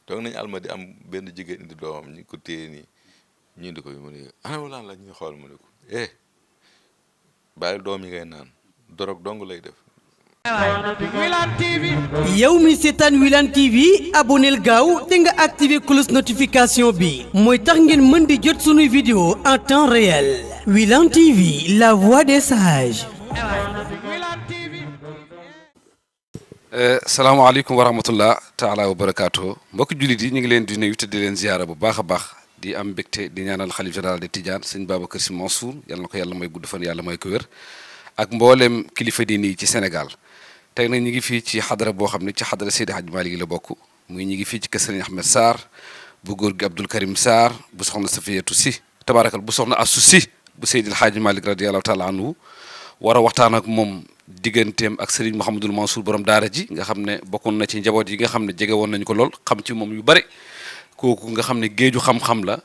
toog nañu almadi am benn jigéen indi doomam ñu ko téye nii ñu indi ko mu ne ana wala la ñuy xool mu ne ko bàyyi doom yi ngay naan dorog dong lay def. yow mi seetaan Wilane TV aboneel gaaw te nga activé cloche notification bi mooy tax ngeen mën di jot sunuy vidéo en temps réel. Wilane TV, la voix des sages. salaamaaleykum wa rahmatullah taala wa barakaatu mbokki jullit yi ñu ngi leen di nuyu te di leen ziyaara bu baax a baax di am mbégte di ñaanal xalif général de Tidiane sëñ Babacar Sy Mansour yàlla na ko yàlla may gudd fan yàlla may ko wér ak mboolem kilifa diine yi ci Sénégal. tey nag ñu ngi fii ci xadara boo xam ne ci xadara Seydi Hadji Malick la bokk muy ñu ngi fii ci kër Sëriñ Ahmed Sarr bu góor gi Abdoul Karim Sarr bu soxna Safiyatu Si tabaarakal bu soxna Assu Si bu Seydi Hadji Malick radiyallahu taala anhu war a waxtaan ak moom digganteem ak Serigne Mouhamadul Mansour borom daara ji nga xam ne bokkoon na ci njaboot yi nga xam ne jege woon nañu ko lool xam ci moom yu bare kooku nga xam ne géeju xam-xam la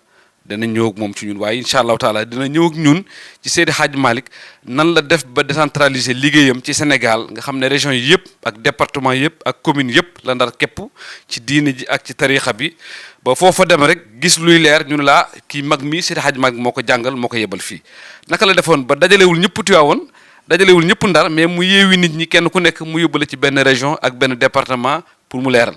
dana ñëw ak moom ci ñun waaye incha allahu taala dina ñëw ak ñun ci Seydi Hadji Malick nan la def ba décentraliser liggéeyam ci Sénégal nga xam ne région yi yëpp ak département yëpp ak commune yëpp la ndar képp ci diine ji ak ci tarixa bi ba foofa dem rek gis luy leer ñu ne laa kii mag mi Seydi Hadji Malick moo ko jàngal moo ko yebal fii naka la defoon ba dajalewul ñëpp Tiwaawoon dajalewul ñëpp ndar mais mu yeewi nit ñi kenn ku nekk mu yóbbale ci benn région ak benn département pour mu leeral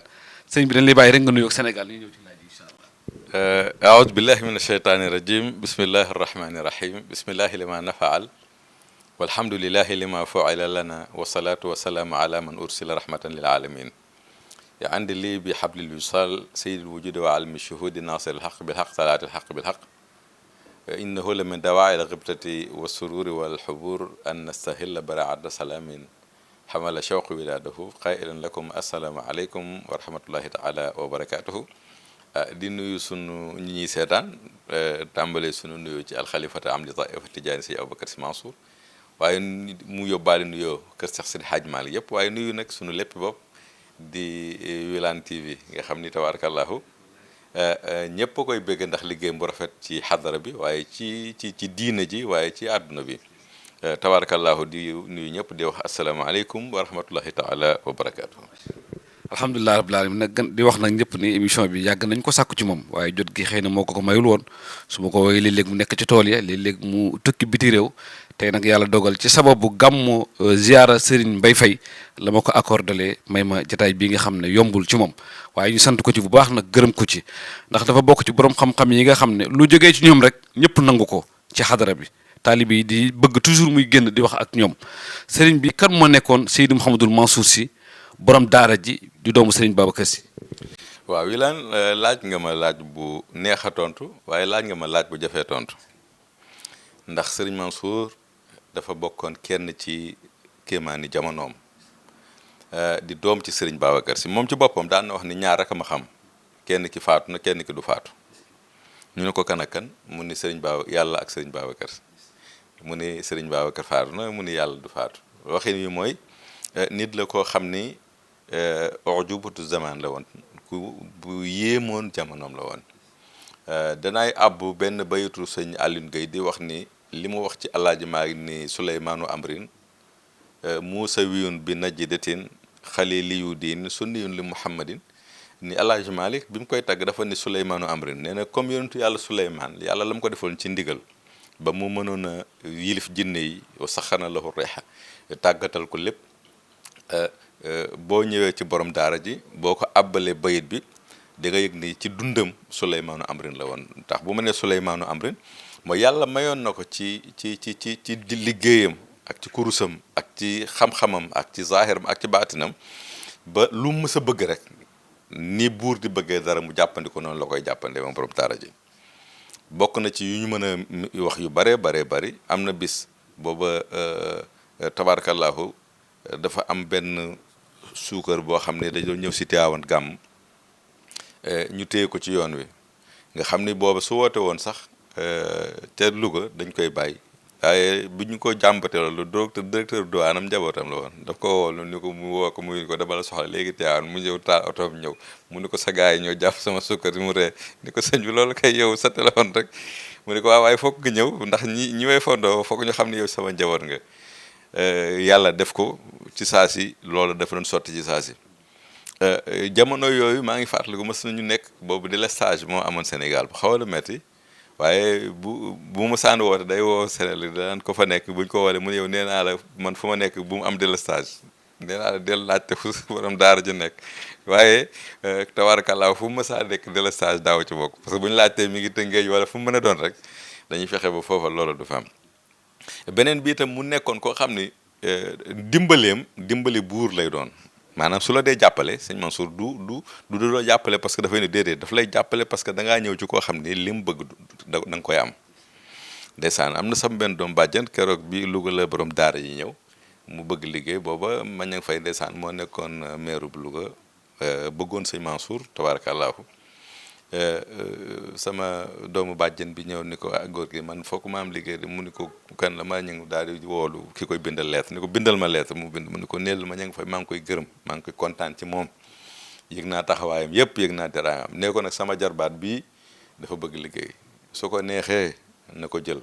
sëñ bi dañ lay bàyyi rek nga nuyoog Sénégal ñu ñëw ci laaj incha allah. aoudu billahi min asheytaani rajim bismillahi arrahmani irrahim bismillahi lima nafaal walhamdulilahi lima fuila lana wasalaatu wasalaamu ala man ursila rahmatan lil alamin ya andi lii bi hablil wisal sayidil wujudi wa almi shuhudi nasir alhaq bilhaq salaati alhaq bilhaq innahu la min dawaa'i al-ghibtati wa sururi wal hubur an nastahilla baraa'ata salaamin hamala shawqi wilaadahu qaa'ilan lakum assalaamu aleykum wa rahmatullahi taala wa barakaatuhu. di nuyu sunu ñi ñuy seetaan tàmbale sunu nuyu ci alxalifata am di taifa tijaani si Aboubacar Sy Mansour waaye mu yóbbaale nuyoo kër Seex Seydi Hadji Malick yëpp waaye nuyu nag sunu lépp bopp di Wilane TV nga xam ni tabarakallahu ñëpp a koy bëgg ndax liggéeyam bu rafet ci xadara bi waaye ci diina ji waaye ci àdduna bi tabarakallahu di nuyu ñëpp di wax asalaamaaleykum wa rahmatullahi taala wa barakaatu. alhamdulilah rabbil alamin nag di wax nag ñëpp ni émission bi yàgg nañ ko sàkku ci moom waaye jot gi xëy na moo ko mayul woon su ma ko woowee léeg-léeg mu nekk ci tool ya léeg-léeg mu tukki biti réew tey nag yàlla dogal ci sababu gàmmu ziara Serigne Mbaye Faye la ma ko accordé may ma jotaay bii nga xam ne yombul ci moom waaye ñu sant ko ci bu baax nag gërëm ko ci ndax dafa bokk ci borom xam-xam yi nga xam ne lu jógee ci ñoom rek ñëpp nangu ko ci xadara bi taalibe yi di bëgg toujours muy génn di wax ak ñoom Serigne bi kan moo nekkoon Seydi Mouhamadul Mansour Sy borom daara ji di doomu Serigne Babacar Sy. waaw Wilane laaj nga ma laaj bu neex a tontu waaye laaj nga ma laaj bu jafee tontu ndax Serigne Mansour dafa bokkoon kenn ci kéemaani jamonoom di doom ci Serigne Babacar Sy moom ci boppam daan na wax ni ñaar rek a ma xam kenn ki faatu na kenn ki du faatu ñu ne ko kan ak kan mu ni yàlla ak Serigne Babacar Sy mu ni Serigne Babacar faatu na mu ni yàlla du faatu waxin wi mooy nit la koo xam ni ujubatu zaman la woon ku bu yéemoon jamonoom la woon danaay abbu benn bayitu sëñ Alioune Gueye di wax ni li mu wax ci Alaaji Maalik ni Suleymaanu Amrin Muusa wiyun bi najdatin xaliliyu diin sunniyun li Muhammadin ni Alaaji Maalik bi mu koy tagg dafa ni Suleymaanu Amrin nee na comme yonentu yàlla Suleymaan yàlla la mu ko defoon ci ndigal ba mu mënoon a yilif jinne yi wa saxana lahu reexa tàggatal ko lépp boo ñëwee ci borom daara ji boo ko abbalee bayit bi da nga yëg ni ci dundam Suleymaanu Amrin la woon tax bu ma nee Suleymaanu Amrin mooy yàlla mayoon na ko ci liggéeyam ak ci kurusam ak ci xam-xamam ak ci zahiram ak ci baatinam ba lu mu mës a bëgg rek ni buur di bëggee dara mu jàppandi ko noonu la koy jàppande moom borom daara ji bokk na ci yu ñu mën a wax yu baree bari am na bis booba tabarakallahu dafa am benn suukar boo xam ne dañoo ñëw si Tiwaawan gàmm ñu téye ko ci yoon wi nga xam ni booba su woote woon sax te Louga dañ koy bàyyi waaye bu ñu ko jàmbatee loolu directeur douanam njabootam la woon daf ko woolu ni ko mu woo ko muy ko dama la soxla léegi Tiwaawan mu ñëw taal otoom ñëw mu ni ko sa gars yi ñoo jàpp sama suukar mu ree ni ko sëñ bi loolu kay yow sa téléphone rek mu ni ko waaye foog nga ñëw ndax ñi may fondoo foog ñu xam ne yow sama njaboot nga yàlla def ko ci saa si loolu dafa doon sotti ci saa si jamono yooyu maa ngi fàttaliku mës nañu nekk boobu délestage moo amoon Sénégal bu xaw a metti waaye bu ma sànni woote day woo Sénégal daan ko fa nekk buñ ko woolee mu ne yow nee naa la man fu ma nekk bu mu am délestage nee naa la del laajte fu borom daara ji nekk waaye tabaarkalla fu mu mësaa nekk délestage daaw ci bokk parce que bu ñu laajtee mi ngi Tëngéej wala fu mu mën a doon rek dañuy fexe ba foofa loolu du fa am beneen bi itam mu nekkoon koo xam ni dimbali buur lay doon maanaam su la dee jàppale sëñ Mansour du doo jàppale parce que dafay ne déedéet daf lay jàppale parce que da ngaa ñëw ci koo xam ni li mu bëgg da nga koy am ndeysaan am na sama benn doom bàjjen keroog bi Louga la borom daara yi ñëw mu bëgg liggéey booba Mañang Fay ndeysaan moo nekkoon maire bu Louga bëggoon sëñ Mansour tabaarakallaahu sama doomu bàjjen bi ñëw ni ko góor gi man foog ma am liggéey de mu ni ko kan la Mañang daal di woolu ki koy bindal lettre ni ko bindal ma lettre mu bind mu ni ko neel Mañang Fay maa ngi koy gërëm maa ngi koy kontaan ci moom yëg naa taxawaayam yëpp yëg naa teraangam nee ko nag sama jarbaat bii dafa bëgg liggéey su ko neexee na ko jël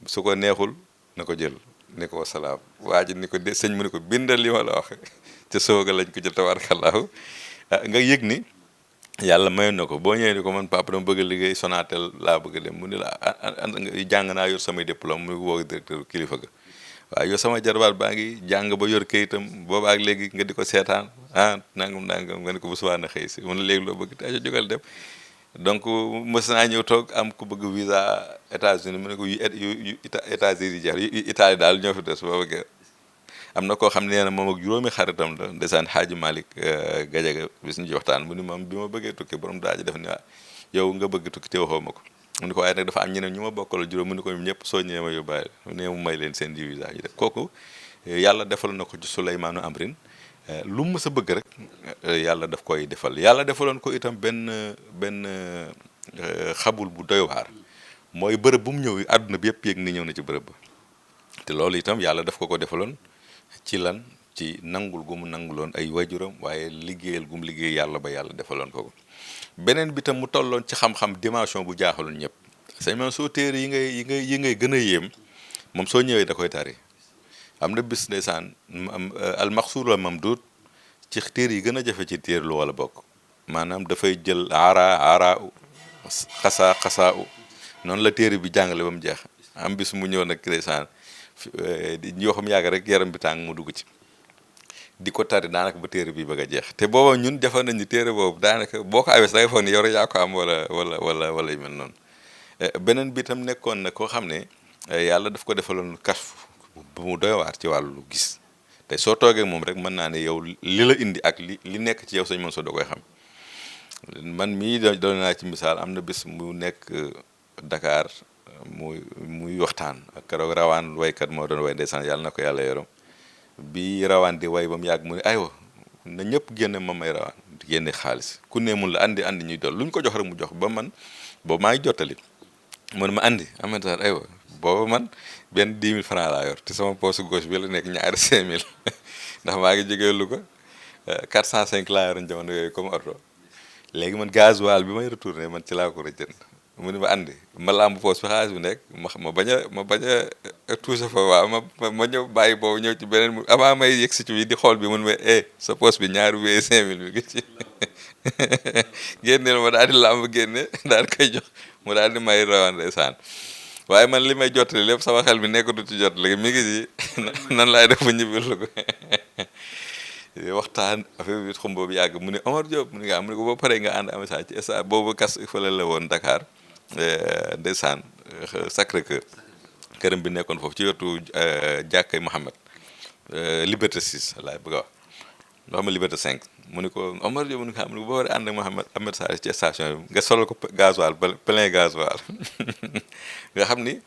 su ko neexul na ko jël ni ko wasalaam waa ji ni ko de sëñ mu ni ko bindal li ma la wax ca sooga lañ ko jël tabaarakallaahu nga yëg ni yàlla mayoon na ko boo ñëwee ni ko man papa dama bëgg a liggéey Sonatel laa bëgg a dem mu ni la jàng naa yor samay diplôme mu woo directeur kilifa ga waaye yow sama jarbaat baa ngi jàng ba yor kayitam boobaak léegi nga di ko seetaan nangam nga ni ko bu subaa na xëy si mun na léegi loo bëgg te aco jógal dem donc mës naa ñëw toog am ku bëgg visa États-Unis mu ne ko yu États-Unis jeex yu Italie daal ñoo fi des boo bëggee am na koo xam ne nee na moom ak juróomi xaritam la ndeysaan Xaaji Malick Gajaga bis ñu ci waxtaan mu ni moom bi ma bëggee tukki borom daa ji def ni waa yow nga bëgg tukki te waxoo ma ko mu ni ko waaye nag dafa am ñeneen ñu ma bokkal juróom mu ni ko ñëpp soo ñëwee ma yóbbaale ne mu may leen seen di visa ñu def kooku yàlla defal na ko ci Souleymane Amrine lu mu mës a bëgg rek yàlla daf koy defal yàlla defaloon ko itam benn xabul bu doy waar mooy bërëb bu mu ñëw àdduna bi yëpp yëg ni ñëw na ci bërëb ba te loolu itam yàlla daf ko defaloon ci lan ci nangul gu mu nanguloon ay wajuram waaye liggéeyal gu mu liggéey yàlla ba yàlla defaloon ko beneen bi tam mu tolloon ci xam-xam dimension bu jaaxaloon ñëpp sëñ man soo téere yi ngay gën a yéem moom soo ñëwee da koy tari am na bis ndeysaan al maxsuur al mamduud ci téere yi gën a jafe ci téere lu wala bokk maanaam dafay jël aara xasaa noonu la téere bi jàngale ba mu jeex am bis mu ñëw nag ndeysaan yoo xam yàgg rek yaram bi tàng mu dugg ci di ko tari daanaka ba téere bi bëgg a jeex te booba ñun jafe nañu téere boobu daanaka boo ko awee da ngay foog ni yow rek yaa ko am wala yu mel noonu beneen bi tam nekkoon na koo xam ne yàlla daf ko defaloon kas bu mu doy waar ci wàllu gis te soo toogee moom rek mën naa ne yow li la indi ak li nekk ci yow sëñ Mansour da koy xam man mii doon naa ci misaal am na bis mu nekk Dakar muy waxtaan ak keroog rawaan waykat moo doon way ndeysaan yàlla na ko yàlla yorom bi rawaan di way ba mu yàgg mu ne aywa na ñëpp génne ma may rawaan di génne xaalis ku ne mun la andi ñuy dool lu ñu ko jox rek mu jox ba man boobu maa ngi jottali mu ne ma andi amantaar aywa booba man benn 10 000 francs laa yor te sama poche gauche bi la nekk ñaari 5000 ndax maa ngi jógee Louga 405 laa yoroon jamono yooyu comme oto léegi man gasoil bi may retourné man ci laa ko rëjjën mu ne ma andi ma lamb poos bi xaalis bi nekk ma bañ a touché fa waaw ma ñëw bàyyi boobu ñëw ci beneen avant may yegg si ci bi di xool bi mun ma sa poos bi ñaari wéye 5000 bi ngi ci génneel ma daal di lamb génne daal koy jox mu daal di may rawaan ndeysaan waaye man li may jottali lépp sama xel bi nekkatu ci jot léegi mi ngi ci nan laay def ba ñibbil ko waxtaan affaire bi xumbo bi yàgg mu ne Omar Diop mu ne nga am ne ko boo paree nga ànd amasa ci sta boobu kas fële la woon Dakar ndeysaan Sacré-Cœur këram bi nekkoon foofu ci wetu jàkkay Mohamed Liberté 6 laay bëgg a wax loo xam ne Liberté 5 mu ne ko Omar Diop mu ne ko am ne ko boo waree ànd ak Mohamed Sarr ci station bi nga solal ko gasoil plein gasoil nga xam ni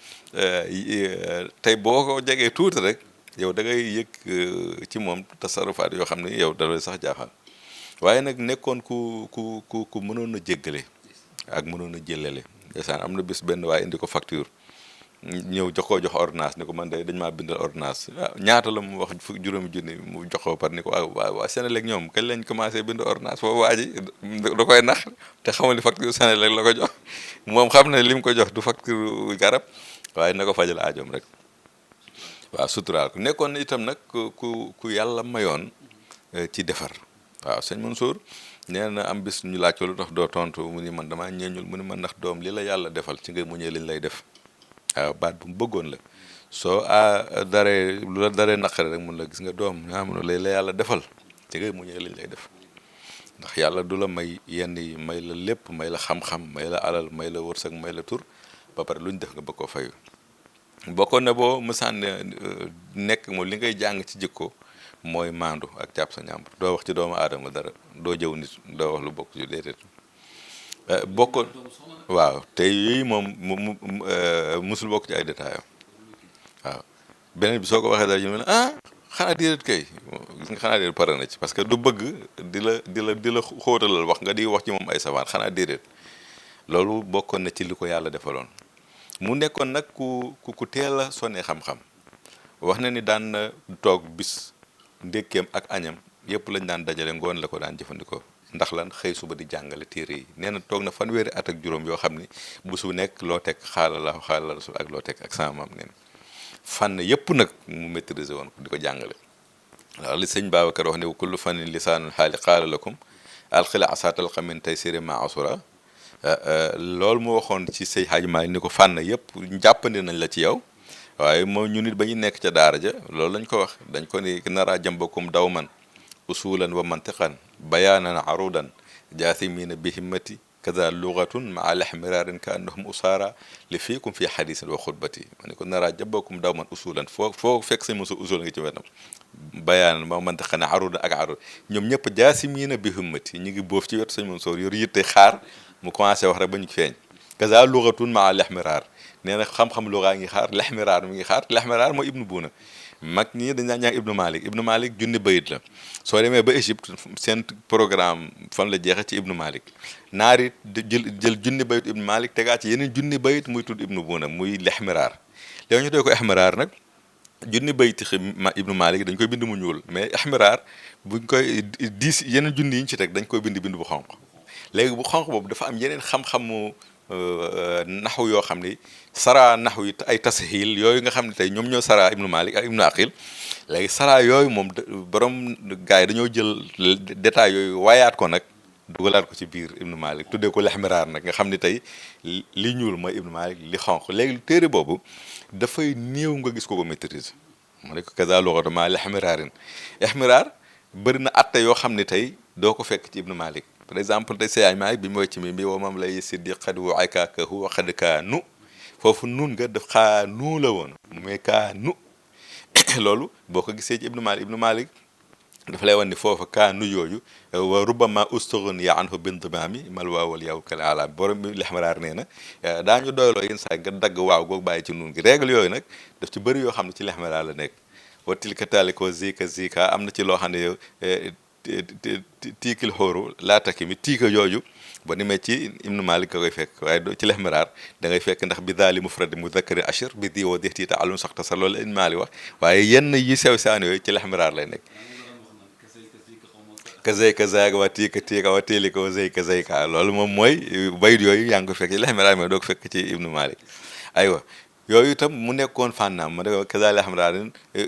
tey boo ko jegee tuuti rek yow da ngay yëg ci moom tasarufaat yoo xam ne yow da lay sax jaaxal waaye nag nekkoon ku mënoon a jéggale ak mënoon a jëlale ndeysaan am na bis benn waaye indi ko facture ñëw jox ordonnance ni ko man de dañ maa bindal ordonnance ñaata la mu wax juróomi junni mu jox ko par ni ko waa Sénélec ñoom kañ lañ commencé bind ordonnance foofu waa ji da koy nax te xamal ni facture Sénélec la ko jox moom xam ne li mu ko jox du facture garab waaye na ko fajal aajoom rek waaw suturaal ko nekkoon itam nag ku yàlla mayoon ci defar waaw sëñ Mansour nee na am bis ñu laaj ko lu tax doo tontu mu ni man damaa ñeeñul mu ni man ndax doom li la yàlla defal ci nga muñee liñ lay def waaw baat bu mu bëggoon la soo daree lu la daree naqare rek mun la gis nga doom naa mun lay la yàlla defal ci nga muñee liñ lay def ndax yàlla du la may yenn yi may la lépp may la xam-xam may la alal may la wërsëg may la tur ba pare lu ñu def nga bëgg koo fayu bokkoon na boo mësaan nekk moom li ngay jàng ci jikko mooy maandu ak jàpp sa ñàmbur doo wax ci doomu aadama dara doo jëw nit doo wax lu bokk ci déedéet bokkoon waaw te yooyu moom musul bokk ci ay détails waaw beneen bi soo ko waxee dara ñu ne xanaa déedéet kay gis nga xanaa déedéet pare na ci parce que du bëgg di la xóotalal wax nga di wax ci moom ay savaan xanaa déedéet loolu bokkoon na ci li ko yàlla defaloon mu nekkoon nag ku teel a sonne xam-xam wax na ni daan na toog bis ndékkeem ak añam yëpp lañ daan dajale ngoon la ko daan jëfandikoo ndax lan xëy suba di jàngale téere yi nee na toog na fanweeri at ak juróom yoo xam ni bu su nekk loo teg xaalala rasul ak loo teg ak sama maam neen fànn yëpp nag mu maîtriser woon ko di ko jàngale waaw li sëñ Babacar wax ne kullu fannin lisaanul xaali qaala lakum alxila asaatal xamin tey siri ma asura loolu mu waxoon ci sëñ Hadji Malick ni ko fànn yëpp jàppandi nañ la ci yow waaye moom ñu nit ba ñu nekk ca daara ja loolu lañ ko wax dañ ko ni naraa jambakum daw man usulan wa mantiqan bayaanan arudan jaathimina bi himmati kaza lugatun maa lexmiraarin ka annahum usaara li fiikum fi xadisin wa xutbati ma ne ko naraa jambakum daw man usulan foo fekk sañ mosu usul nga ci wetam bayaanan wa mantiqan arudan ak arud ñoom ñëpp jaathimina bi himmati ñu ngi boof ci wetu sañ Mansour yor yitte xaar mu commencé wax rek ba ñu feeñ kaza lugatun maa lexmiraar nee na xam-xam lugaa ngi xaar lexmiraar mi ngi xaar lexmiraar mooy ibnu buuna mag ñi dañ daan jàng ibnu malik junni bayit la soo demee ba Égypte seen programme fan la jeexe ci ibnu malik naari jël junni bayit ibnu malik tegaat ci yeneen junni bayit muy tudd ibnu buuna muy lexmiraar léegi ñu doy ko exmiraar nag junni bayit ibnu malik dañ koy bind mu ñuul mais exmiraar buñ koy yeneen junni yi ñu ci teg dañ koy bind bu xonq léegi bu xonq boobu dafa am yeneen xam-xamu naxu yoo xam ni sara naxu yi ay tasxiil yooyu nga xam ne tey ñoom ñoo sara ibnu malik ak ibnu aqil léegi sara yooyu moom borom gars yi dañoo jël détails yooyu waayaat ko nag dugalaat ko ci biir ibnu malik tuddee ko lexmiraar nag nga xam ni tey li ñuul mooy ibnu malik li xonq léegi téere boobu dafay néew nga gis ko ko maîtriser mu ne ko kaza lughatu ma lexmiraarin exmiraar bëri na atte yoo xam ne tey doo ko fekk ci ibnu malik par exemple tey Seydi Maalik bi mooy ci mi wa moom lay siddi xad wu ay kaaka huwa xad kaa nu foofu nun nga def xaa nu la woon mais kaa nu loolu boo ko gisee ci ibnu malik dafa lay wan ni foofu kaa nu yooyu wa rubama ustogon ya anhu bindimaami mal waawal yow kal alam borom bi lexmaraar nee na daañu doyloo yenn saa nga dagg waaw goog bàyyi ci nun gi règle yooyu nag daf ci bëri yoo xam ne ci lexmaraar la nekk wa tilka taliko zika am na ci loo xam ne yow tiikil xóoru laataki mi tiika yooyu ba ni mee ci ibnu malik ka koy fekk waaye ci lexmiraar da ngay fekk ndax bi daali mufradi muzakkari ashir bi di woo dextii ta alum saxta sa loolu ibnu malik wax waaye yenn yi sew saan yooyu ci lexmiraar lay nekk ka zeyka zaag wa tiika wa tiilika wa zeyka zeyka loolu moom mooy bayit yooyu yaa ngi ko fekk ci lexmiraar mais doo ko fekk ci ibnu malik aywa yooyu itam mu nekkoon fànnaam ma ne kaza lexmiraar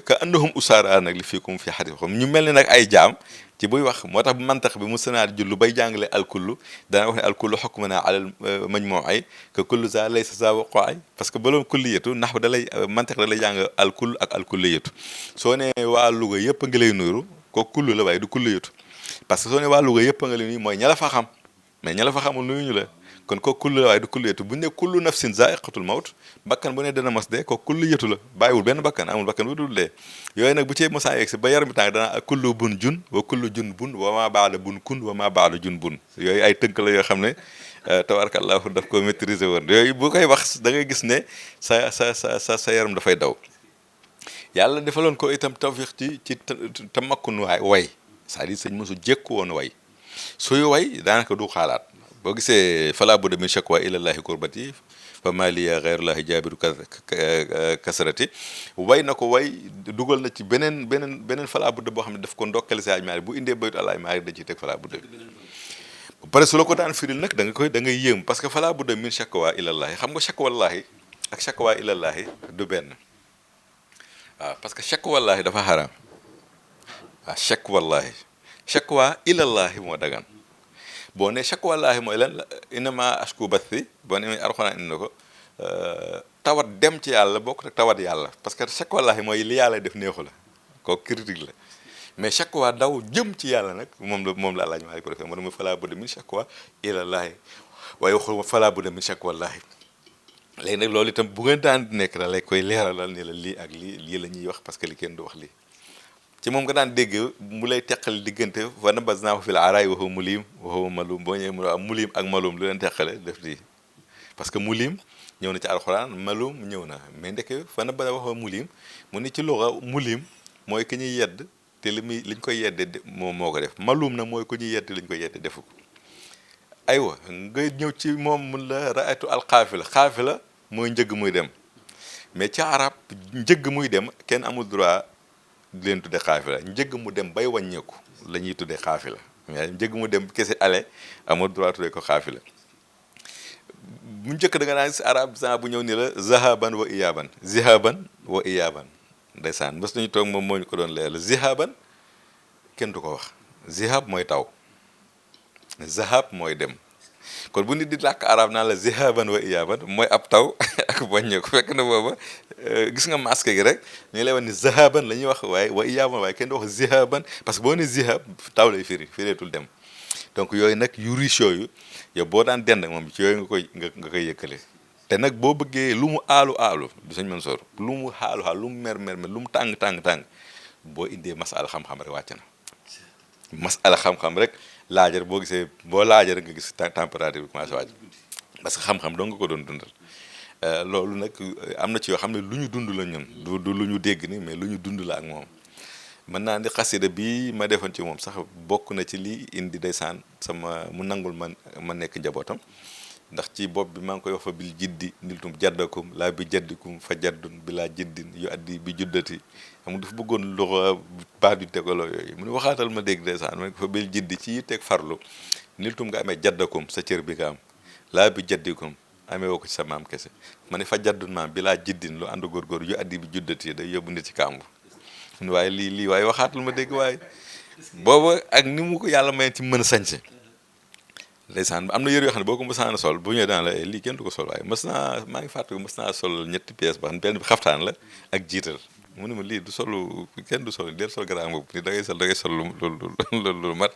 ka annahum usaara nag li fiikum fi xadis xam ñu mel ni nag ay jaam ci buy wax moo tax bu mantax bi mu sanaat jullu bay jàngale alkullu dana wax ne alkullu xukmuna alal majmuu'i que kullu za laysa za waqa'i parce que baloon kulliyatu ndax da lay mantax da lay jàng alkull ak alkulliyatu soo ne waa Louga yëpp a ngi lay nuyru ko kullu la waaye du kulliyatu parce que soo ne waa Louga yëpp a nga lay nuyu mooy ña la fa xam mais ña la fa xamul nuyu ñu la kon ko kullu la waaye du kulliyatu bu ñu ne kullu nafsin zaa'iqatul mawt bakkan bu ne dana mos dee ko kulliyatu la bàyyiwul benn bakkan amul bakkan bu dul dee yooyu nag bu cee mosaan yegg si ba yaram bi tàng dana kullu bun jun wa kullu jun bun wa maa baada bun kun wa maa baada jun bun yooyu ay tënk la yoo xam ne tabaarakallahu daf ko maîtriser woon yooyu bu koy wax da ngay gis ne sa yaram dafay daw yàlla defaloon ko itam tawfiq ci tamakkun way c'est-à-dire sëñ mosu jékku woon way suy way daanaka du xaalaat boo gisee fala budda min shakwa ilallahi kurbati fa maliya ghayrullahi jaabiru kasrati way na ko way dugal na ci beneen fala budda boo xam ne daf ko ndokkale si ajmaari bu indee baytu alaay maari da ciy teg fala budda bi ba pare su la ko daan firil nag da ngay yéem parce que fala budda min shakwa ilallahi xam nga shakwallahi ak shakwa ilallahi du benn waaw parce que shakwallahi dafa xaraam waaw shakwallahi shakwa ilallahi moo dagan boo ne shakwallaahi mooy lan inama ashku bathi boo ne Alxuraan indi na ko tawat dem ci yàlla bokk ak tawat yàlla parce que shakwallaahi mooy li yàlla def neexu la kooku critique la mais shakwa daw jëm ci yàlla nag moom la laaj maa ko defee mu ne falaa budda min shakwa ilallaahi waaye waxul falaa budda min shakwallaahi léegi nag loolu itam bu ngeen daan nekk da lay koy leeralal ni la lii ak lii la ñuy wax parce que li kenn du wax lii ci moom nga daan dégg mu lay teqal diggante wa nabaznaahu fil araay wa huwa mulim wa huwa malum boo ñëwee mu am mulim ak malum lu leen teqale def lii parce que mulim ñëw na ci alxuraan malum ñëw na mais ndeke fa nabazna wa huwa mulim mu ni ci luxa mulim mooy ki ñuy yedd te liñ koy yedde moom moo ko def malum na mooy ku ñuy yedd liñ koy yedde defu ko aywa nga ñëw ci moom mun la raaytu alxaafila xaafila mooy njëgg muy dem mais ci arab njëgg muy dem kenn amul droit di leen tudde xaafila njëgg mu dem bay wàññeeku la ñuy tuddee xaafila mais njëgg mu dem kese ale amul droit tuddee ko xaafila bu njëkk da nga naan si arab sa bu ñëw ni la zahaban wa iyaban ndeysaan bés nañu toog moom moo ñu ko doon leer la zihaban kenn du ko wax zihab mooy taw zahab mooy dem kon bu nit di làkk arab naan la zihaban wa iyaban mooy ab taw ak wàññeeku fekk na booba gis nga masque gi rek ñu lay wax ni zahaban la ñuy wax waaye wa iyaban waaye kenn du wax zihaban parce que boo ne zihab taw lay fireetul dem donc yooyu nag yu riche yooyu yow boo daan dend moom ci yooyu nga koy yëkkale te nag boo bëggee lu mu aalu du sañ mën sor lu mu xaalu lu mu mer lu mu tàng boo indee masala xam-xam rek wàcc na masala xam-xam rek laajar boo gisee boo laajar rek nga gis température bi commencé wàcc parce que xam-xam doo nga ko doon dundal loolu nag am na ci yoo xam ne lu ñu dund la ñun du lu ñu dégg ni mais lu ñu dund la ak moom mën naa ni xasida bi ma defoon ci moom sax bokk na ci li indi ndeysaan sama mu nangul ma nekk njabootam ndax ci bopp bi maa ngi koy wax fa bil jiddi niltum jaddakum laa bi jaddikum fa jaddun bi laa jiddin yu addi bi juddati xam dafa bëggoon loxo baat yu tegaloo yooyu mu ne waxaatal ma dégg ndeysaan ma ne ko fa bil jiddi ci yi teg farlu niltum nga amee jaddakum sa cër bi nga am laa bi jaddikum amee woo ko ci sa maam kese ma ne fa jaddun maam bi laa jiddin lu ànd góorgóor yu addi bi juddati day yóbbu nit ci kàmbu waaye lii waaye waxaatal ma dégg waaye booba ak ni mu ko yàlla may ci mën a sañse ndeysaan am na yëre yoo xam ne boo ko mës naa sol bu ñëwee daan la lii kenn du ko sol waaye maa ngi fàttaliku mës naa sol ñetti pièces ba xam benn bi xaftaan la ak jiital mu ne ma lii du solu kenn du sol del sol garaam boobu ni da ngay sol lu mat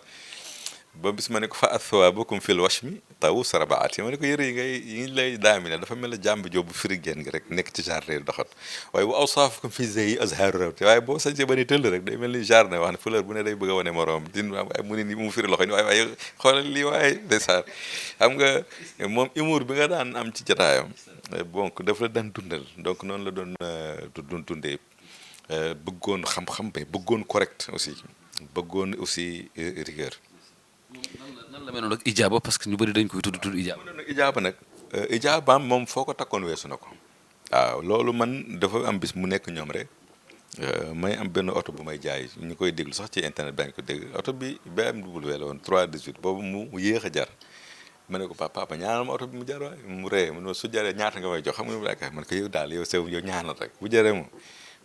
ba bis ma ne ko fa athwaabukum fil washmi taw sarabaati ma ne ko yëre yi lay daami ne dafa mel ne jàmb joobu firi génn gi rek nekk ci jardin doxat waaye bu awsaafukum fi zeyi azharu rawti waaye boo sañsee ba ni tëll rek day mel ni jardin wax ne fleur bu ne day bëgg a wane moroom din waaye mu ne ni mu firi loxo ni waaye xoolal lii waaye ndeysaan xam nga moom humour bi nga daan am ci jotaayam donc daf la daan dundal donc noonu la doon dundee bëggoon xam-xam ba bëggoon correct aussi bëggoon aussi rigueur nan la mel noonu ak ijaaba parce que ñu bëri dañ koy tudd ijaaba. ijaaba nag ijaabaam moom foo ko takkoon weesu na ko waaw loolu man dafa am bis mu nekk ñoom rek may am benn oto bu may jaay ñu koy déglu sax ci internet baa ngi ko dégg oto bi BMW la woon 318 boobu mu yéex a jar ma ne ko papa ñaanal ma oto bi mu jar waay mu ree mu ne su jaree ñaata nga may jox xam nga mu laaka man ko yow daal yow sew yow ñaanal rek bu jaree moom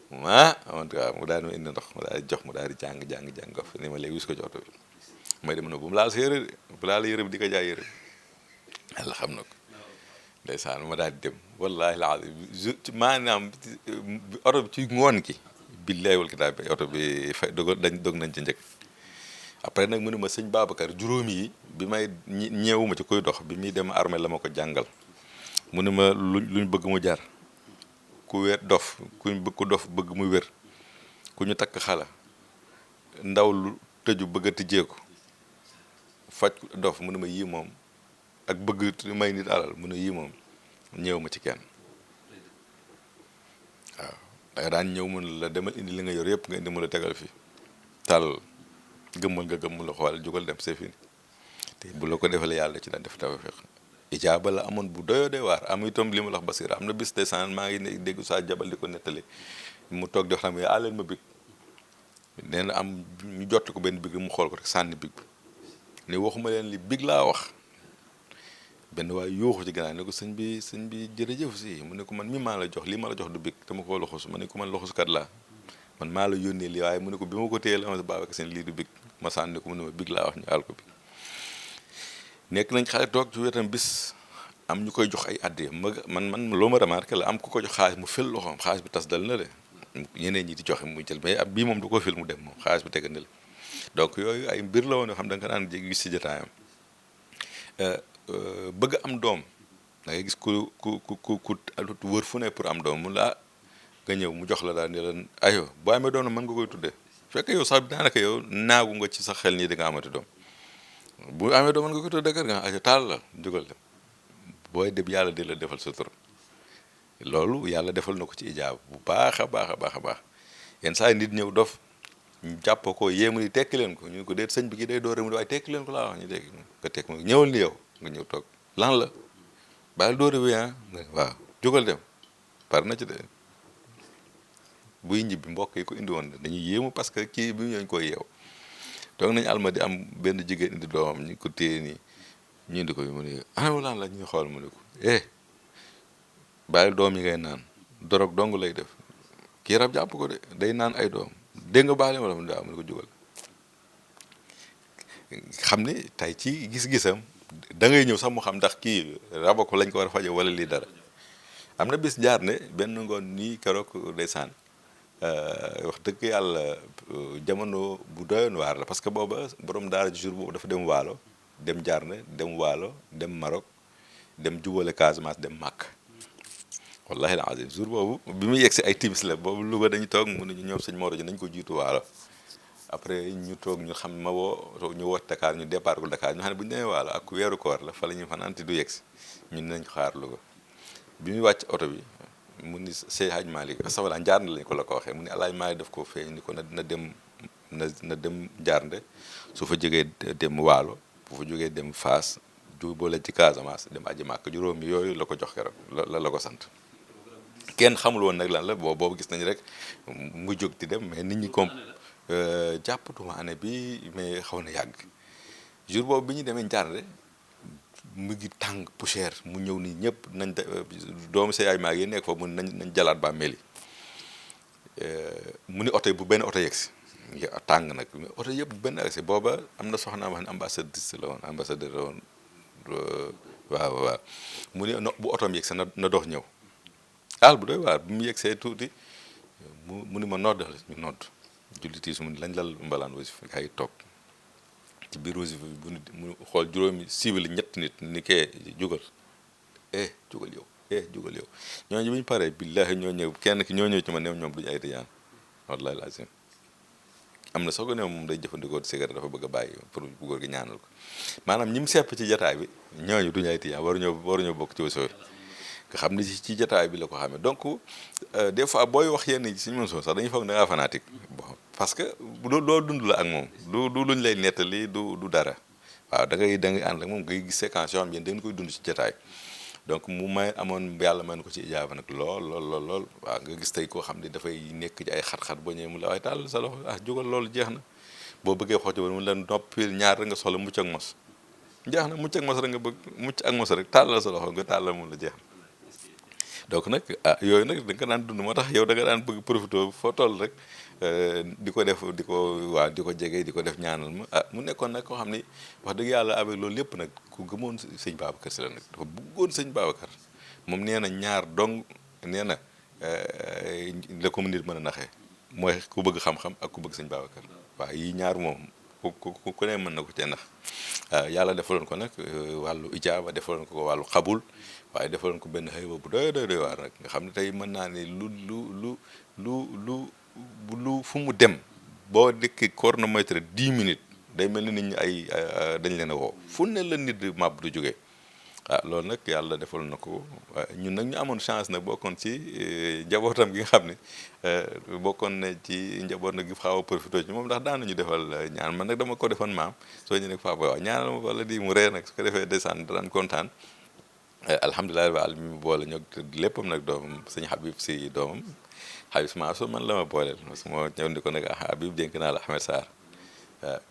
waaw mu daal di ma indi ndox mu daal di jox mu daal di jàng gof ni ma léegi wis ko ci oto bi may dem na bu mu laal sa yére de bu laal yére bi di ko jaay yére yàlla xam na ko ndeysaan ma daal di dem wallahi laazim maanaam oto bi ci ngoon ki billahi wal kitaab bi oto bi dog nañ ci njëkk après nag mu ne ma sëñ Babacar juróomi yi bi may ñeewuma ci koy dox bi muy dem armée la ma ko jàngal mu ne ma luñ bëgg mu jar ku wér dof ku dof bëgg mu wér ku ñu takk xala ndaw lu tëju bëgg a tijjee ko faj dof mu ne ma yii moom ak bëgg may nit alal mu ne yii moom ñëw ma ci kenn waaw danga daan ñëw mun la demal indi li nga yor yëpp nga indi mu la tegal fi tàll gëmmal nga gëmmul la xool jugal dem c'est fini te bu la ko defalee yàlla ci daan def tawfiq ijaaba la amoon bu doyoo de waar am itam li ma la wax Basira am na bis desaan maa ngi dégg saa jabal di ko nettali mu toog di xam ne leen ma big nee na am ñu jot ko benn big mu xool ko rek sànni big bi ne waxuma leen li big laa wax benn waaye yooxu ci gannaaw ne ko sëñ bi jërëjëf si mu ne ko man mi maa la jox lii ma la jox du big dama ko loxus ma ne ko man loxuskat laa man maa la yónnee lii waaye mu ne ko bi ma ko téye la ma Babacar Sène lii du big ma sànni ko mu ne ma big laa wax ñu àll ko bi nekk nañ xale toog ci wetam bis am ñu koy jox ay addiya man loo ma remarqué la am ku ko jox xaalis mu fël loxoom xaalis bi tas dal na le ñeneen ñi di joxe muy jël mais ab bii moom du ko fël mu dem moom xaalis bi teg na le donc yooyu ay mbir la woon yoo xam da nga daan gis si jotaayam bëgg am doom da ngay gis ku wër fu ne pour am doom mu la nga ñëw mu jox la daal ne la ayo boo amee doom mën nga koy tuddee fekk yow sax daanaka yow naagu nga ci sax xel nii da nga amati doom bu amee doom mën nga koy tuddee kër nga ayo taal la jógal dem booy dem yàlla di la defal sa tur loolu yàlla defal na ko ci ijaab bu baax a baax a baax a baax yenn saa yi nit ñëw dof ñu jàpp ko yéemu ni tekki leen ko ñu ko déet sëñ bi kii day doore mu waaye tekki leen ko laa wax ñu tekki nga tekki ma ñëwal ni yow nga ñëw toog lan la bàyyil doore bi waaw jógal dem par na ci de buy ñibbi mbokk yi ko indi woon dañuy yéemu parce que kii bi ñooñu koy yeew toog nañu alma di am benn jigéen indi doomam ñu ko téye nii ñu indi ko mu ne ana lan la ñuy xool mu ne ko bàyyil doom yi ngay naan dorog dong lay def kii rab jàpp ko de day naan ay doom dégg nga baale ma la mu ne ko jugal xam ne tey ci gis-gisam da ngay ñëw sax mu xam ndax kii raba ko lañ ko war a faje wala lii dara am na bis jaar ne benn ngoon nii keroog ndeysaan wax dëgg yàlla jamono bu doyoon waar la parce que booba borom daara jour boobu dafa dem waalo dem jaar ne dem waalo dem Maroc dem jubale Casamance dem Màkk wallahi al azim jour boobu bi mu yegg si ay timis la boobu Louga dañu toog mu ne ñu ñoom sëñ Mor ji nañ ko jiitu waalo après ñu toog ñu xam ma woo ñu woo Dakar ñu départ ko Dakar ñu xam ne bu ñu demee waalo ak weeru koor la fa la ñu fanaan te du yegg si ñun nañ ko xaar Louga bi muy wàcc oto bi mu ni Seydi Hadj Malick sawala njaarnde lañ ko la ko waxee mu ni Alaaji Malick daf ko feeñ ni ko na dem njaarnde su fa jógee dem waalo bu fa jógee dem Faas boole ci Casamance dem aji Màkk juróomi yooyu la ko jox keroog la ko sant kenn xamul woon nag lan la boobu gis nañu rek mu jóg di dem mais nit ñi comme jàppatuma année bi mais xaw na yàgg jour boobu bi ñu demee njaarnde mu ngi tàng poussière mu ñëw nii ñëpp nañ doomu say ay maag yi nekk fa mun nañ jalaat ba meli mu ni oto yi bu benn oto yegsi tàng nag oto yëpp bu benn agsi booba am na soxnaam wax ne ambassadeur la woon waaw mu ni bu otoom yegsi na dox ñëw bu doy waar bu mu yegsee tuuti mu ni ma noddal ñu nodd jullitiis mu ni lañ lal mbalaan wasifa gaa yi toog ci biir wasifa bi mu xool juróomi civil ñetti nit ni kee jugal jugal yow ñooñu bi ñu paree billahi ñoo ñëw kenn ki ñoo ñëw ci ma ne ñoom duñu ay tijaan wallahi lazim am na soo ko ne moom day jëfandikoo cigarette dafa bëgg a bàyyi pour góor gi ñaanal ko maanaam ñi mu sepp ci jataay bi ñooñu duñu ay tijaan waruñoo bokk ci wasifa nga xam ne ci jataay bi la ko xamee donc des fois booy wax yenn yi suñu mën soo sax dañuy foog da ngaa fanatique bon parce que loo dund la ak moom du luñ lay nettali du dara waaw da ngay ànd ak moom ngay gis séquence yoo xam yéen da ngeen koy dund ci jataay donc mu may amoon yàlla may na ko ci ijaaba nag lool waaw nga gis tey koo xam ne dafay nekk ci ay xat-xat boo ñëwee mu la waaye tàll sa loxo jógal loolu jeex na boo bëggee xooti ba mu la noppil ñaar rek nga soxla mucc ak mos jeex na mucc ak mos rek nga bëgg mucc ak mos rek tàllal sa loxo nga tàllal mu la jeex na donc nag yooyu nag da nga daan dund moo tax yow da nga daan bëgg profité foo toll rek di ko def di ko jege di ko def ñaanal ma mu nekkoon nag koo xam ni wax dëgg yàlla avec loolu lépp nag ku gëmoon sëñ Babacar Si la nag dafa bëggoon sëñ Babacar moom nee na ñaar dong nee na la ko nit mën a naxee mooy ku bëgg xam-xam ak ku bëgg sëñ Babacar waaw yi ñaar moom ku ne mën na ko cee nax yàlla defaloon ko nag wàllu ijaaba defaloon ko wàllu xabul waaye defaloon ko benn xëy bu doy waar nag nga xam ne tey mën naa ne lu fu mu dem boo dëkk chronomètre 10 minutes day mel ni nit ñi ay dañ leen a woo fu ne la nit di màbb du jógee loolu nag yàlla defal na ko ñun nag ñu amoon chance nag bokkoon ci njabootam gi nga xam ne bokkoon na ci njaboot nag gi xaw a profité ci moom ndax daan nañu defal ñaan man nag dama ko defoon maam soo ñu nekk papa waaw ñaanal ma wala di mu ree nag su ko defee desaan daan kontaan alhamdulilah wa alamin mu boole ñoo léppam nag doomam sëñ Habib si doomam Habib Mansour man la ma booleel parce que moo ñëw ni ko nag Habib dénk naa la Ahmed Sarr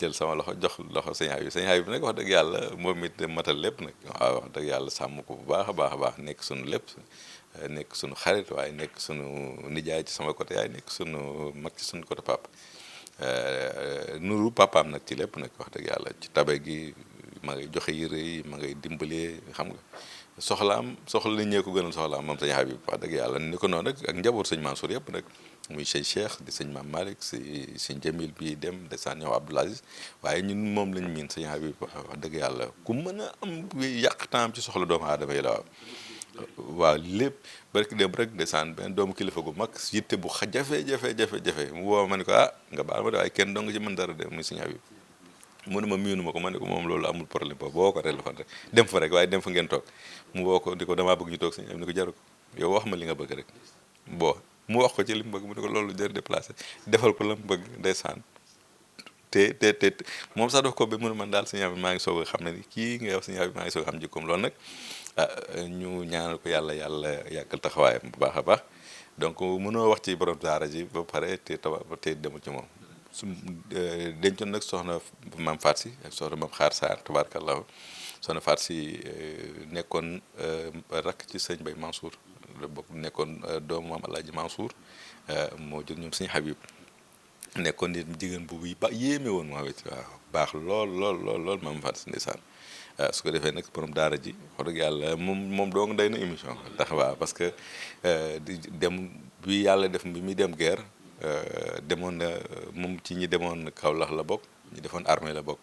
jël sama loxo jox loxo sëñ Habib nag wax dëgg yàlla moom it matal lépp nag waaw wax dëgg yàlla sàmm ko bu baax a baax nekk sunu lépp nekk sunu xarit waaye nekk sunu nijaay ci sama côté yaay nekk sunu mag ci sunu côté papa nuru papaam nag ci lépp nag wax dëgg yàlla ci tabe gi ma ngay joxe yére yi ma ngay dimbalee xam nga soxla nit ñee ko gënal soxlaam moom sëñ Habib wax dëgg yàlla ni ko noonu nag ak njaboot sëñ Mansour yëpp nag muy sëñ Cheikh di sëñ Mame Malick sëñ Jamil bii dem de saan ñëw Abdoul Aziz waaye ñun moom lañ miin sëñ Habib wax dëgg yàlla ku mën a am yàq temps ci soxla doomu aadama yi la waaw lépp barki dem rek ndeysaan benn doomu kilifa gu mag yitte bu jafe mu woo ma ne ko nga baal ma de waaye kenn dong ci mën dara de muy sëñ Habib mu ne ma miinu ma ko ma ne ko moom loolu amul problème ba boo ko téléphone rek dem fa rek waaye dem fa ngeen toog mu woo ko di ko damaa bëgg ñu toog sëñ Habib ni ko jaru ko yow wax ma li nga bëgg rek mu wax ko ci li mu bëgg mu ne ko loolu jër déplacé defal ko la mu bëgg ndeysaan te moom sax daf ko ba mu ne man daal sëñ Habib maa ngi soog a xam ne ni kii nga wax sëñ Habib maa ngi soog a xam jikkoom loolu nag ñu ñaanal ko yàlla yàggal taxawaayam bu baax a baax donc mënoo wax ci borom daara ji ba pare te demul ci moom su dencoon nag soxna Maam Faat Si ak soxna Maam Xaar Saar tabaarkallahu soxna Faat Si nekkoon rakk ci sëñ Bay Mansour la bokk nekkoon doomu Maam Alaaji Mansour moo jur ñoom sëñ Habib nekkoon nit jigéen bu yéeme woon moo wet waaw baax lool Maam Faat Si ndeysaan su ko defee nag borom daara ji wax dëgg yàlla moom dong day na émission ndax waaw parce que dem bi yàlla def bi muy dem guerre demoon na moom ci ñi demoon Kaolack la bokk ñi defoon armée la bokk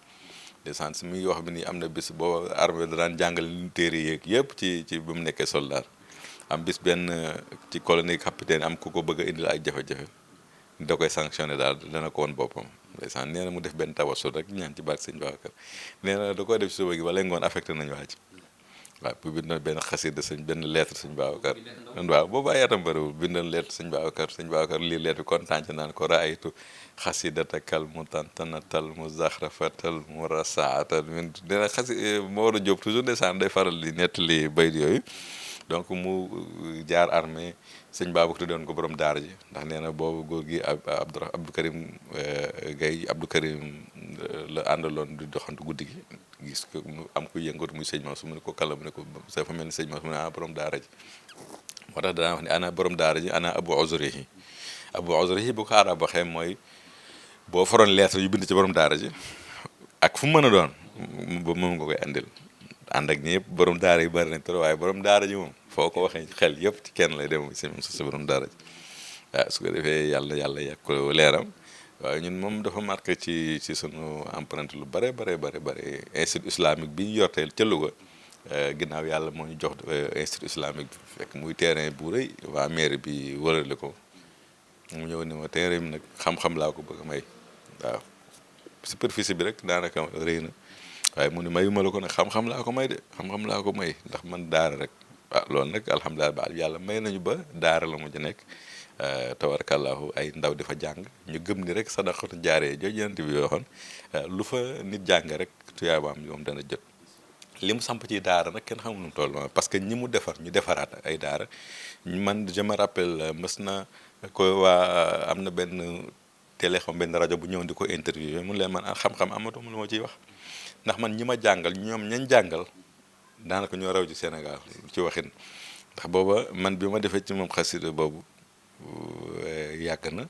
ndeysaan si muy wax bi ni am na bis boo armée da daan jàngale ñu téere yeeg yëpp ci bi mu nekkee soldat am bis benn ci colonie capitaine am ku ko bëgg a indil ay jafe-jafe da koy sanctionné daal dana ko woon boppam ndeysaan nee na mu def benn tawasul rek ñaan ci barke sëñ Babacar nee na da koy def ci suba gi wala ngoon affecté nañu waa ci waaw bu bindoon benn xasida benn lettre sëñ Babacar waaw boobu ay atam bëriwul bindoon lettre sëñ Babacar lii lettre bi kontaan ci naan ko raaytu xasidatakal mu tantanatal mu zaxrafatal mu rasaatal min nee na moo war a jóg toujours ndeysaan day faral di nettali bayit yooyu donc mu jaar armée sëñ Babacar doon ko borom daara ji ndax nee na boobu góor gi Abdou Karim Gaye Abdou Karim la àndaloon di doxantu guddi gi gis ko mu am ku yëngatu muy sëñ Mansour mu ne ko kala mu ne ko sa fa mel ni sëñ Mansour mu ne borom daara ji moo tax danaa wax ne ana borom daara ji ana Abu Uzrihi bu ko arab waxee mooy boo foroon lettre yu bind ci borom daara ji ak fu mu mën a doon ba moom nga koy andil ànd ak ñëpp borom daara yi bari nañ trop waaye borom daara ji moom foo ko waxee xel yëpp ci kenn lay dem si borom daara ji waaw su ko defee yàlla yàq ko leeram waaye ñun moom dafa marqué ci sunu empreinte lu bare institut islamique bi ñu yorteel ca Louga ginnaaw yàlla moo ñu jox institut islamique bi fekk muy terrain bu rëy waa mairie bi wërale ko mu ñëw ni ma terrain bi nag xam-xam laa ko bëgg a may waaw superficie bi rek daanaka rëy na waaye mu ne mayuma la ko nag xam-xam laa ko may de xam-xam laa ko may ndax man daara rek waaw loolu nag alhamdulilah ba yàlla may nañu ba daara la mujj nekk tabarkallahu ay ndaw di fa jàng ñu gëm ni rek sadaqatu jaaree jooju yonent bi waxoon lu fa nit jàng rek tuyaabaam moom dana jot li mu samp ci daara nag kenn xamul nu mu toll parce que ñi mu defar ñu defaraat ay daara man je me rappelle mës na ko waa am na benn télé xam benn rajo bu ñëw di ko interviewé mun leen man xam-xam amatuma lu ma ciy wax ndax man ñi ma jàngal ñoom ñañ jàngal daanaka ñoo raw ci Sénégal ci waxin ndax booba man bi ma defee ci moom xasida boobu yàgg na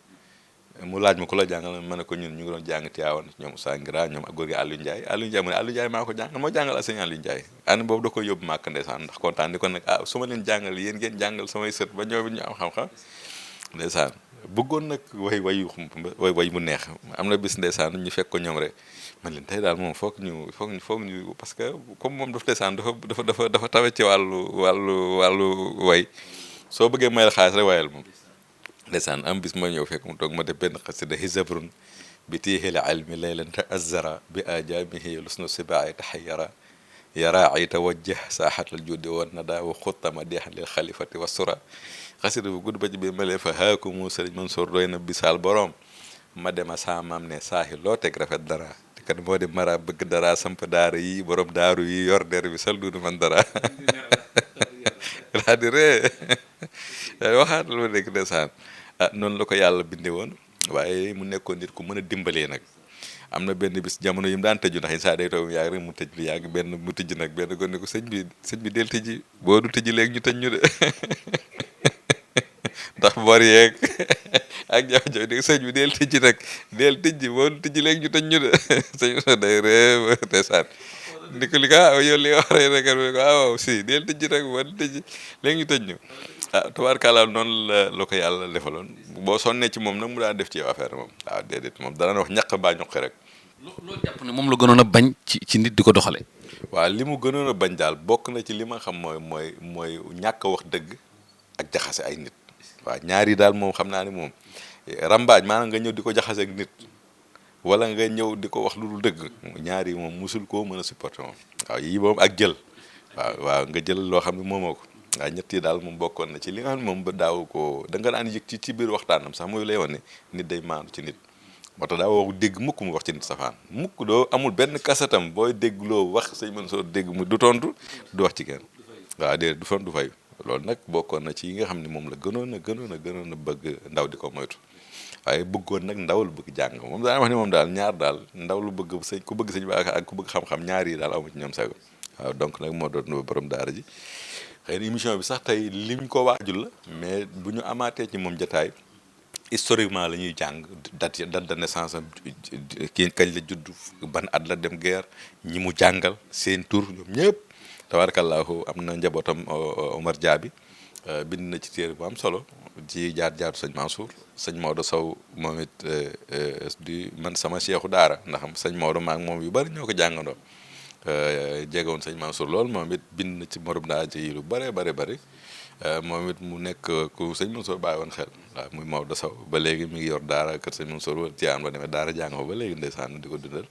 mu laaj ma ku la jàngal ma ne ko ñun ñu ngi doon jàng Tiwaawan ñoom Moussa Ngira ñoom ak góor gi Aliou Ndiaye mu ne Aliou Ndiaye maa ko jàngal moo jàngal sëñ Aliou Ndiaye année boobu da koy yóbbu màkk ndeysaan ndax kontaan di ko nag su ma leen jàngal yéen ngeen jàngal samay sët ba ñoom ñu am xam-xam ndeysaan bëggoon nag way mu neex am na bis ndeysaan ñu fekk ko ñoom rek man leen tey daal moom foog ñu parce que comme moom daf ndeysaan dafa tawe ci wàllu way soo bëggee mayal xaalis rek wayal moom ndeysaan am bis ma ñëw fekk mu toog ma def benn xasida hisabrun bi tiihil ilmi laylan ta'azzara bi ajamihi lusnu sibaai tahayyara yaraa'i tawajjah saahatal judi wan nada wa xuttama deexan lil xalifati wa sura xasida bu gudd ba ci biir ma leen fa haakumu Sëriñ Mansour doy na bisaal borom ma dema saamam ne saahi loo teg rafet dara te kat moo di mara bëgg dara samp daara yi borom daaru yi yor der bi sal duudu man dara laa di ree waxaat lu ma dégg ndeysaan noonu la ko yàlla binde woon waaye mu nekkoon nit ku mën a dimbalee nag am na benn bis jamono yi mu daan tëju ndax yi saa day toog yàgg rek mu tëj lu yàgg mu tëj nag benn gone ko sëñ bi del tëji boo du tëji léegi ñu tëj ñu de ndax bor yeeg ak jafe-jafe dégg sëñ bi deel tijji rek deel tijji boo tijji léegi ñu tëj ñu de sëñ bi day réew ndeysaan ndi ko li ko yow li nga wax rek ko waaw si deel tijji rek boo tijji léegi ñu tëj ñu tubaarkàlla noonu la ko yàlla defaloon boo sonnee ci moom nag mu daan def ci yow affaire moom waaw déedéet moom dana wax ñaq baa ñoqi rek. loolu jàpp ne moom la gënoon a bañ ci nit di ko doxale waaw li mu gënoon a bañ daal bokk na ci li ma xam mooy ñàkk a wax dëgg ak jaxase ay nit waaw ñaar yi daal moom xam naa ne moom rambaaj maanaam nga ñëw di ko jaxase ak nit wala nga ñëw di ko wax lu dul dëgg ñaar yi moom musul koo mën a supporter moom waaw yii moom ak jël waaw nga jël loo xam ne moomoo ko waaw ñett yi daal moom bokkoon na ci li nga xam ne moom ba daaw ko da nga daan yëg ci biir waxtaanam sax muy lay wane ne nit day maandu ci nit moo tax daa wax dégg mukk mu wax ci nit safaan mukk doo amul benn kasatam booy dégg loo wax sëñ Mansour dégg mu du tontu du wax ci kenn waaw déedéet du fon du fayu loolu nag bokkoon na ci yi nga xam ne moom la gënoon a bëgg ndaw di ko moytu waaye bëggoon nag ndaw lu bëgg jàng moom daan wax ne moom daal ñaar daal ndaw lu bëgg sëñ ku bëgg sëñ ba ak ku bëgg xam-xam ñaar yi daal amu ci ñoom sago waaw donc nag moo doon borom daara ji xëy na émission bi sax tey lim ko waajul la mais bu ñu amaatee ci moom jotaay historiquement la ñuy jàng date de naissance am kii kañ la judd ban at la dem guerre ñi mu jàngal seen tur ñoom ñëpp tabaarakallahu am na njabootam Omar Diaby bind na ci téere bu am solo ci jaar-jaaru sëñ Mansour sëñ Maodo Sow moom it di man sama cheikhu daara ndax sëñ Maodo maak moom yu bari ñoo ko jàngandoo jegewoon sëñ Mansour lool moom it bind na ci morom daa ci lu bari moom it mu nekk ku sëñ Mansour bàyyi woon xel waaw muy Maodo Sow ba léegi mi ngi yor daara kër sëñ Mansour wala ci am ba demee daara jàng ba léegi ndeysaan di ko dundal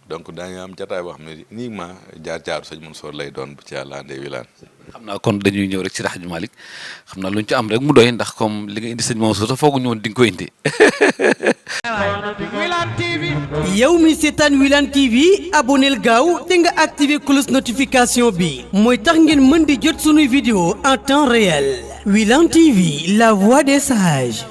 donc daañu am jataay boo xam ne uniquement jaar-jaaru sëñ Mansour lay doon bu ci yàlla andee wilaan. xam naa kon dañuy ñëw rek ci Hadj Malick xam naa lu ñu ci am rek mu doy ndax comme li nga indi sëñ Mansour sax foogu ñëwoon di nga ko indi. yow mi seetaan Wilane TV aboneel gaaw te nga activé cloche notification bi mooy tax ngeen mën di jot sunuy vidéo en temps réel Wilane TV la voix des sages.